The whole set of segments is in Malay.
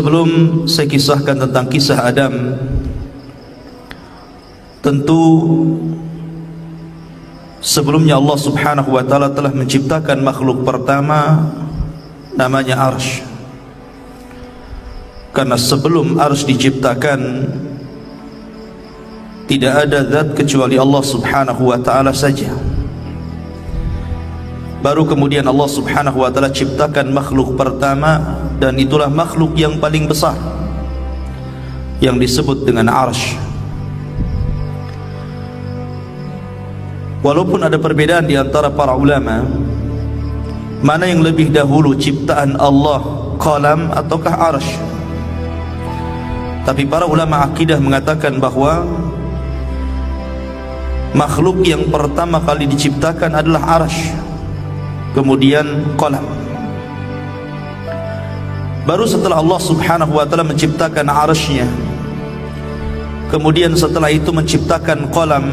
Sebelum saya kisahkan tentang kisah Adam, tentu sebelumnya Allah subhanahu wa ta'ala telah menciptakan makhluk pertama namanya Arsy. Karena sebelum Arsy diciptakan tidak ada zat kecuali Allah subhanahu wa ta'ala saja. Baru kemudian Allah subhanahu wa ta'ala ciptakan makhluk pertama, dan itulah makhluk yang paling besar yang disebut dengan Arsy. Walaupun ada perbedaan di antara para ulama, mana yang lebih dahulu ciptaan Allah, qalam ataukah Arsy, tapi para ulama akidah mengatakan bahwa makhluk yang pertama kali diciptakan adalah Arsy, kemudian qalam. Baru setelah Allah subhanahu wa ta'ala menciptakan Arsy-nya, kemudian setelah itu menciptakan qalam,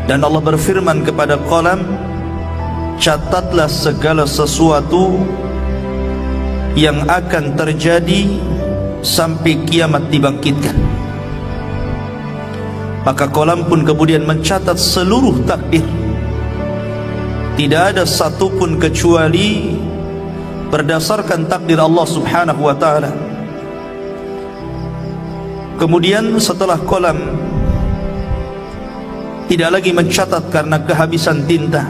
dan Allah berfirman kepada qalam, catatlah segala sesuatu yang akan terjadi sampai kiamat dibangkitkan. Maka qalam pun kemudian mencatat seluruh takdir. Tidak ada satupun kecuali berdasarkan takdir Allah subhanahu wa ta'ala. Kemudian setelah qalam tidak lagi mencatat karena kehabisan tinta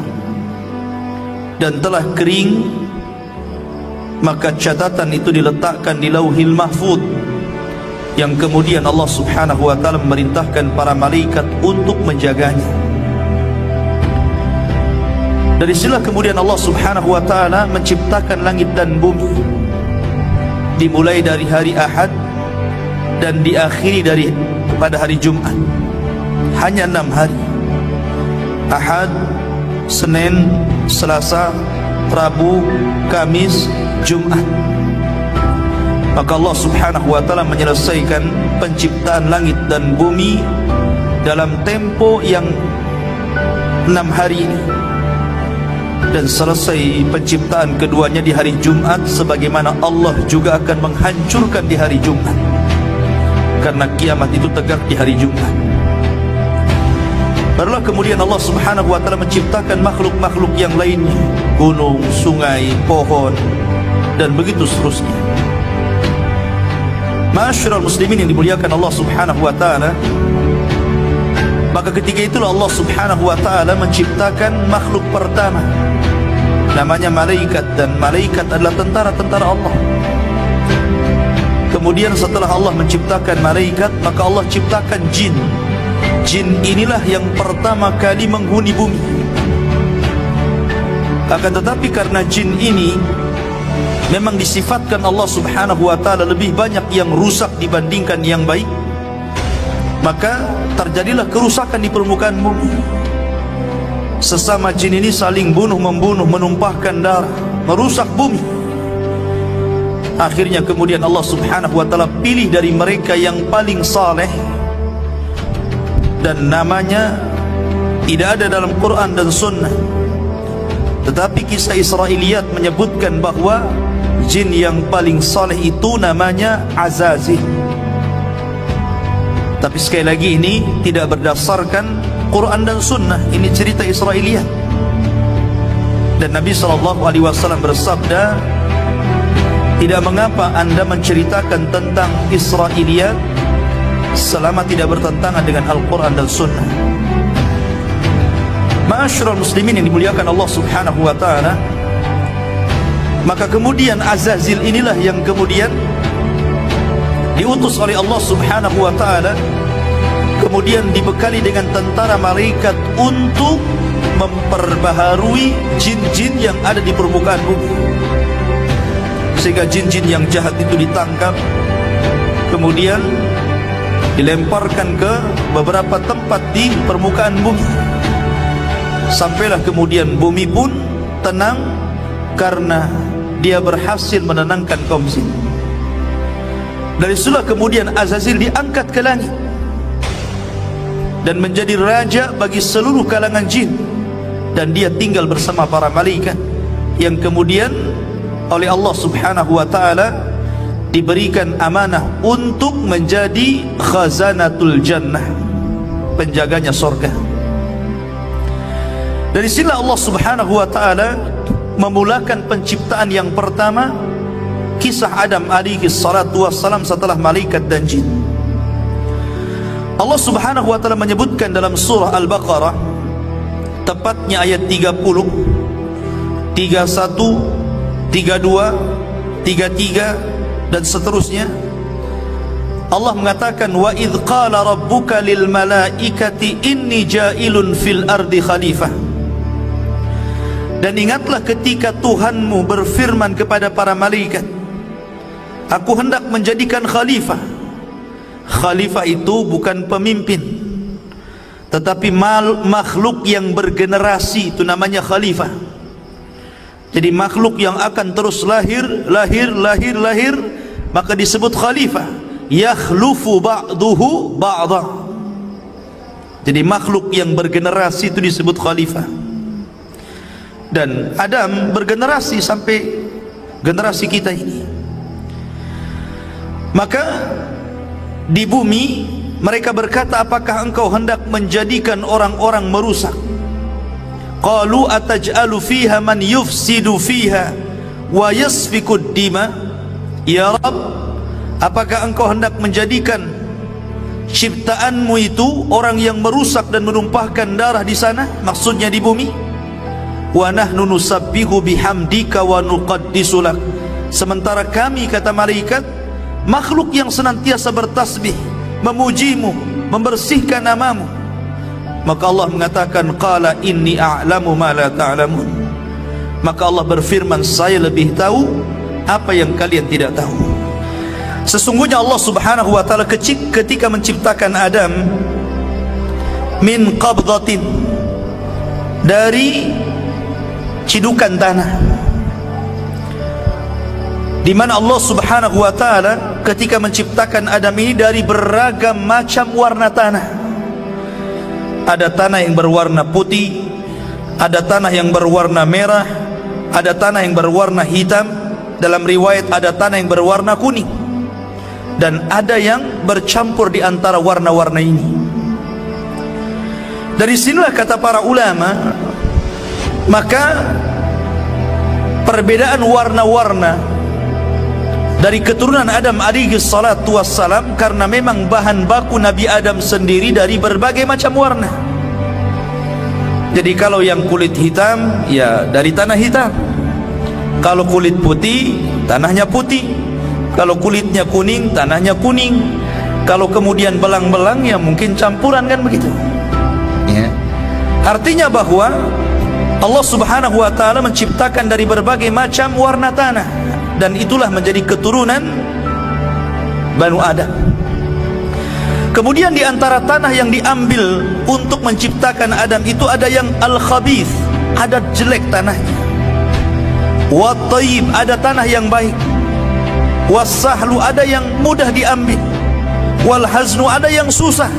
dan telah kering, maka catatan itu diletakkan di Lauhil Mahfuz, yang kemudian Allah subhanahu wa ta'ala memerintahkan para malaikat untuk menjaganya. Dari sinilah kemudian Allah subhanahu wa ta'ala menciptakan langit dan bumi, dimulai dari hari Ahad dan diakhiri pada hari Jumat. Hanya 6 hari: Ahad, Senin, Selasa, Rabu, Kamis, Jumat. Maka Allah subhanahu wa ta'ala menyelesaikan penciptaan langit dan bumi dalam tempo yang 6 hari ini, dan selesai penciptaan keduanya di hari Jumat, sebagaimana Allah juga akan menghancurkan di hari Jumat, karena kiamat itu tegak di hari Jumat. Barulah kemudian Allah subhanahu wa ta'ala menciptakan makhluk-makhluk yang lainnya, gunung, sungai, pohon, dan begitu seterusnya. Ma'asyiral muslimin yang dimuliakan Allah subhanahu wa ta'ala, maka ketika itulah Allah subhanahu wa ta'ala menciptakan makhluk pertama namanya malaikat, dan malaikat adalah tentara-tentara Allah. Kemudian setelah Allah menciptakan malaikat, maka Allah ciptakan jin. Jin inilah yang pertama kali menghuni bumi. Akan tetapi karena jin ini memang disifatkan Allah subhanahu wa ta'ala lebih banyak yang rusak dibandingkan yang baik, maka terjadilah kerusakan di permukaan bumi. Sesama jin ini saling bunuh-membunuh, menumpahkan darah, merusak bumi. Akhirnya kemudian Allah subhanahu wa ta'ala pilih dari mereka yang paling saleh, dan namanya tidak ada dalam Quran dan Sunnah, tetapi kisah Israiliyat menyebutkan bahwa jin yang paling saleh itu namanya Azazil. Tapi sekali lagi ini tidak berdasarkan Quran dan Sunnah, ini cerita Israiliyat. Dan Nabi SAW bersabda, tidak mengapa anda menceritakan tentang Israiliyat selama tidak bertentangan dengan Al-Quran dan Sunnah. Ma'asyiral muslimin yang dimuliakan Allah subhanahu wa ta'ala, maka kemudian Azazil inilah yang kemudian diutus oleh Allah subhanahu wa ta'ala, kemudian dibekali dengan tentara malaikat untuk memperbaharui jin-jin yang ada di permukaan bumi, sehingga jin-jin yang jahat itu ditangkap, kemudian dilemparkan ke beberapa tempat di permukaan bumi. Sampailah kemudian bumi pun tenang karena dia berhasil menenangkan kaum jin. Dari situlah kemudian Azazil diangkat ke langit dan menjadi raja bagi seluruh kalangan jin, dan dia tinggal bersama para malaikat yang kemudian oleh Allah subhanahu wa ta'ala diberikan amanah untuk menjadi khazanatul jannah, penjaganya surga. Dari sini Allah Subhanahu wa taala memulakan penciptaan yang pertama, kisah Adam alaihi salatu wassalam setelah malaikat dan jin. Allah Subhanahu wa taala menyebutkan dalam surah Al-Baqarah, tepatnya ayat 30, 31, 32, 33 dan seterusnya. Allah mengatakan, wa idh qala rabbuka lil malaikati inni ja'ilun fil ardi khalifah. Dan ingatlah ketika Tuhanmu berfirman kepada para malaikat, aku hendak menjadikan khalifah. Khalifah itu bukan pemimpin, tetapi makhluk yang bergenerasi, itu namanya khalifah. Jadi makhluk yang akan terus lahir, maka disebut khalifah. Yakhlufu ba'duhu ba'dah. Jadi makhluk yang bergenerasi itu disebut khalifah. Dan Adam bergenerasi sampai generasi kita ini. Maka di bumi mereka berkata, apakah engkau hendak menjadikan orang-orang merusak? Qalu ataj'alu fiha man yufsidu fiha wa yasfikud dima. Ya Rabb, apakah engkau hendak menjadikan ciptaanmu itu orang yang merusak dan menumpahkan darah di sana, maksudnya di bumi? Wa nahnu nusabbihu bihamdika wa nuqaddisu lak. Sementara kami, kata malaikat, makhluk yang senantiasa bertasbih, memujimu, membersihkan namamu. Maka Allah mengatakan, qala inni a'lamu ma la ta'lamun. Maka Allah berfirman, saya lebih tahu apa yang kalian tidak tahu. Sesungguhnya Allah Subhanahu wa taala ketika menciptakan Adam min qabdatin, dari cidukan tanah, di mana Allah Subhanahu wa taala ketika menciptakan Adam ini dari beragam macam warna tanah. Ada tanah yang berwarna putih, ada tanah yang berwarna merah, ada tanah yang berwarna hitam, dalam riwayat ada tanah yang berwarna kuning, dan ada yang bercampur di antara warna-warna ini. Dari sinilah kata para ulama, maka perbedaan warna-warna dari keturunan Adam alaihi salatu wassalam, karena memang bahan baku Nabi Adam sendiri dari berbagai macam warna. Jadi kalau yang kulit hitam, ya dari tanah hitam. Kalau kulit putih, tanahnya putih. Kalau kulitnya kuning, tanahnya kuning. Kalau kemudian belang-belang, ya mungkin campuran, kan begitu ya. Artinya bahwa Allah Subhanahu wa taala menciptakan dari berbagai macam warna tanah, dan itulah menjadi keturunan Banu Adam. Kemudian di antara tanah yang diambil untuk menciptakan Adam itu ada yang al-khabith, ada jelek tanahnya. Wa thayyib, ada tanah yang baik. Was-sahlu, ada yang mudah diambil. Wal haznu, ada yang susah.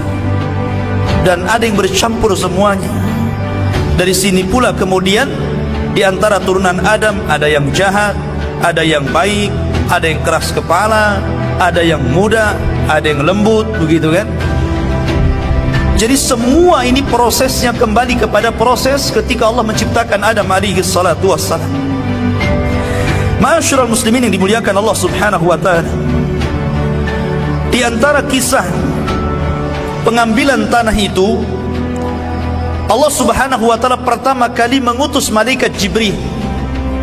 Dan ada yang bercampur semuanya. Dari sini pula kemudian di antara turunan Adam ada yang jahat, ada yang baik, ada yang keras kepala, ada yang muda, ada yang lembut, begitu kan? Jadi semua ini prosesnya kembali kepada proses ketika Allah menciptakan Adam alaihi salatu wassalam. Ma'asyiral muslimin yang dimuliakan Allah Subhanahu wa taala, di antara kisah pengambilan tanah itu, Allah Subhanahu wa taala pertama kali mengutus malaikat Jibril.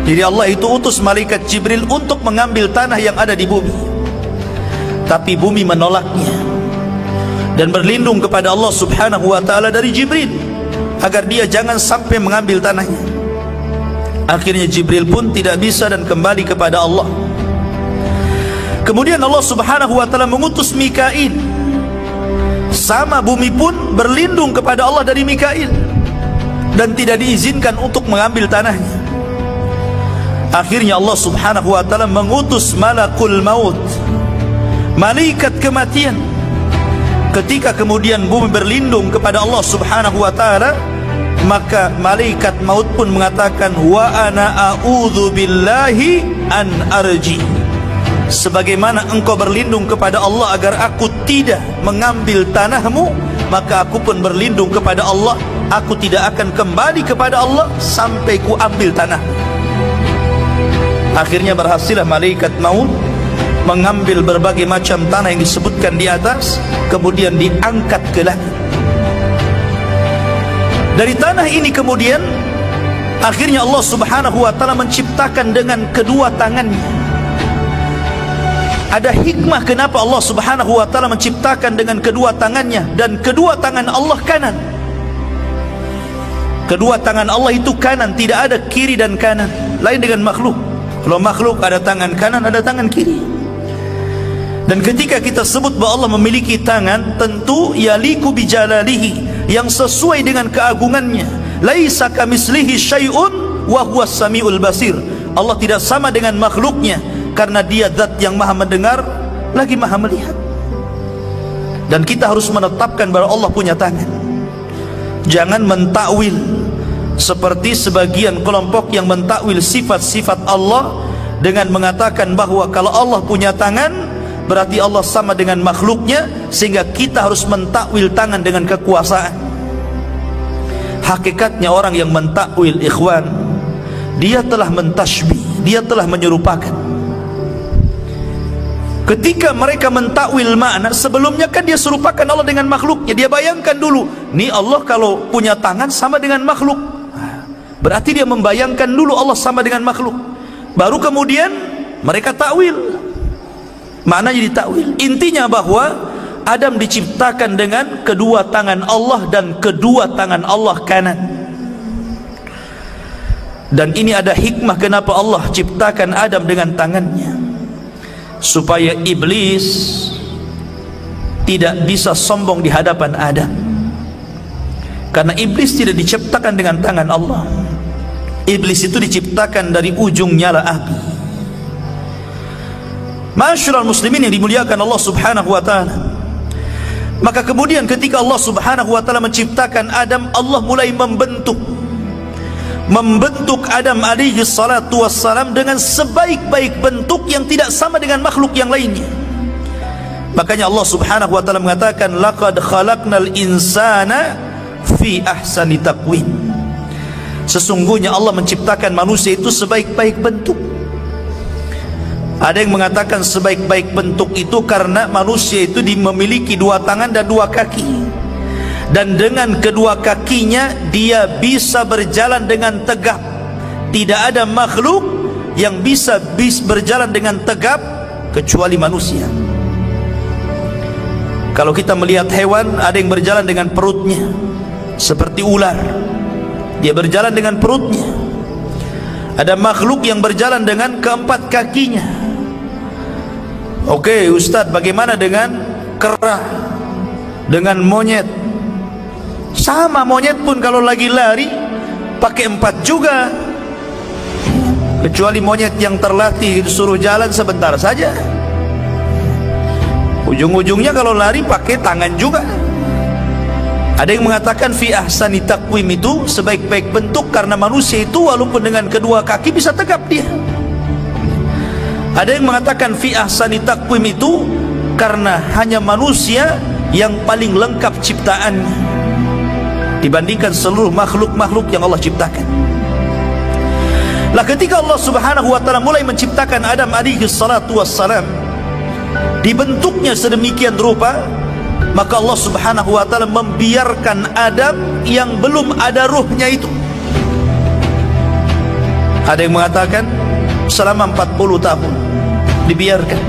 Jadi Allah itu utus malaikat Jibril untuk mengambil tanah yang ada di bumi. Tapi bumi menolaknya dan berlindung kepada Allah Subhanahu wa taala dari Jibril agar dia jangan sampai mengambil tanahnya. Akhirnya Jibril pun tidak bisa dan kembali kepada Allah. Kemudian Allah Subhanahu wa taala mengutus Mikail. Sama bumi pun berlindung kepada Allah dari Mikail dan tidak diizinkan untuk mengambil tanahnya. Akhirnya Allah Subhanahu wa taala mengutus malakul maut, malaikat kematian. Ketika kemudian bumi berlindung kepada Allah Subhanahu wa taala, maka malaikat maut pun mengatakan, wa ana a'udzu billahi an arji. sebagaimana engkau berlindung kepada Allah agar aku tidak mengambil tanahmu, maka aku pun berlindung kepada Allah, aku tidak akan kembali kepada Allah sampai ku ambil tanah. Akhirnya berhasillah malaikat maut mengambil berbagai macam tanah yang disebutkan di atas, kemudian diangkat ke langit. Dari tanah ini kemudian akhirnya Allah subhanahu wa ta'ala menciptakan dengan kedua tangannya. Ada hikmah kenapa Allah subhanahu wa ta'ala menciptakan dengan kedua tangannya, dan kedua tangan Allah kanan. Kedua tangan Allah itu kanan, tidak ada kiri dan kanan, lain dengan makhluk. Kalau makhluk ada tangan kanan, ada tangan kiri. Dan ketika kita sebut bahwa Allah memiliki tangan, tentu yaliku bijalalihi, yang sesuai dengan keagungannya. Laisa kamislihi syai'un wa huwas samiul basir. Allah tidak sama dengan makhluknya, karena dia zat yang maha mendengar lagi maha melihat. Dan kita harus menetapkan bahwa Allah punya tangan. Jangan mentakwil seperti sebagian kelompok yang mentakwil sifat-sifat Allah dengan mengatakan bahwa kalau Allah punya tangan berarti Allah sama dengan makhluknya, sehingga kita harus mentakwil tangan dengan kekuasaan. Hakikatnya orang yang mentakwil, ikhwan, dia telah mentashbih, dia telah menyerupakan. Ketika mereka mentakwil makna, sebelumnya kan dia serupakan Allah dengan makhluknya. Dia bayangkan dulu, nih Allah kalau punya tangan sama dengan makhluk, berarti dia membayangkan dulu Allah sama dengan makhluk. Baru kemudian mereka takwil, maknanya ditakwil. Intinya bahwa Adam diciptakan dengan kedua tangan Allah, dan kedua tangan Allah kanan. Dan ini ada hikmah kenapa Allah ciptakan Adam dengan tangannya, supaya iblis tidak bisa sombong di hadapan Adam. Karena iblis tidak diciptakan dengan tangan Allah. Iblis itu diciptakan dari ujung nyala api. Ma'asyiral muslimin yang dimuliakan Allah subhanahu wa ta'ala, maka kemudian ketika Allah subhanahu wa ta'ala menciptakan Adam, Allah mulai membentuk Adam alaihi salatu wassalam dengan sebaik-baik bentuk yang tidak sama dengan makhluk yang lainnya. Makanya Allah subhanahu wa ta'ala mengatakan, laqad khalaqnal insana fi ahsani taqwim. Sesungguhnya Allah menciptakan manusia itu sebaik-baik bentuk. Ada yang mengatakan sebaik-baik bentuk itu karena manusia itu memiliki dua tangan dan dua kaki, dan dengan kedua kakinya dia bisa berjalan dengan tegap. Tidak ada makhluk yang bisa berjalan dengan tegap kecuali manusia. Kalau kita melihat hewan, ada yang berjalan dengan perutnya seperti ular, dia berjalan dengan perutnya. Ada makhluk yang berjalan dengan keempat kakinya. Oke Ustadz, bagaimana dengan kera, dengan monyet? Sama, monyet pun kalau lagi lari pakai empat juga, kecuali monyet yang terlatih disuruh jalan sebentar saja, ujung-ujungnya kalau lari pakai tangan juga. Ada yang mengatakan fi ahsani taqwim itu sebaik-baik bentuk karena manusia itu walaupun dengan kedua kaki bisa tegap dia. Ada yang mengatakan fi ahsani taqwim itu karena hanya manusia yang paling lengkap ciptaannya dibandingkan seluruh makhluk-makhluk yang Allah ciptakan. Lah ketika Allah subhanahu wa ta'ala mulai menciptakan Adam alaihi salatu wassalam, dibentuknya sedemikian rupa, maka Allah subhanahu wa ta'ala membiarkan Adam yang belum ada ruhnya itu. Ada yang mengatakan selama 40 tahun dibiarkan,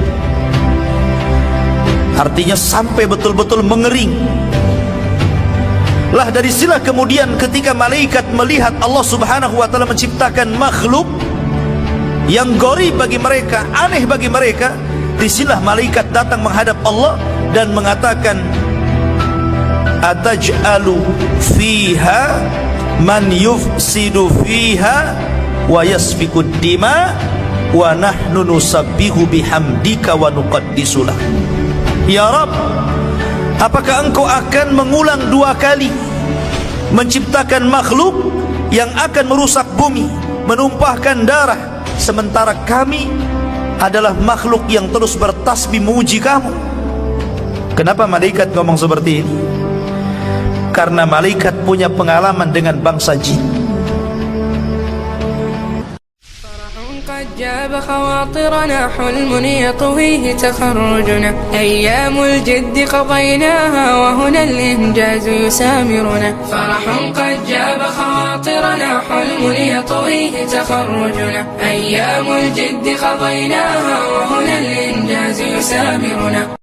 artinya sampai betul-betul mengering. Lah dari sila kemudian ketika malaikat melihat Allah subhanahu wa ta'ala menciptakan makhluk yang gharib bagi mereka, aneh bagi mereka, disilah malaikat datang menghadap Allah dan mengatakan, ataj'alu fiha man yufsidu fiha wa yasfikud dima wa nahnu nusabbihu bihamdika wa nuqaddisulah. Ya Rabb, apakah engkau akan mengulang dua kali menciptakan makhluk yang akan merusak bumi, menumpahkan darah, sementara kami adalah makhluk yang terus bertasbih memuji kamu. Kenapa malaikat ngomong seperti ini? Karena malaikat punya pengalaman dengan bangsa jin. قد جاب خواطرنا حلم يطويه تخرجنا أيام الجد قضيناها وهنا الإنجاز يسامرنا فرح قد جاب خواطرنا حلم يطويه تخرجنا أيام الجد قضيناها وهنا الإنجاز يسامرنا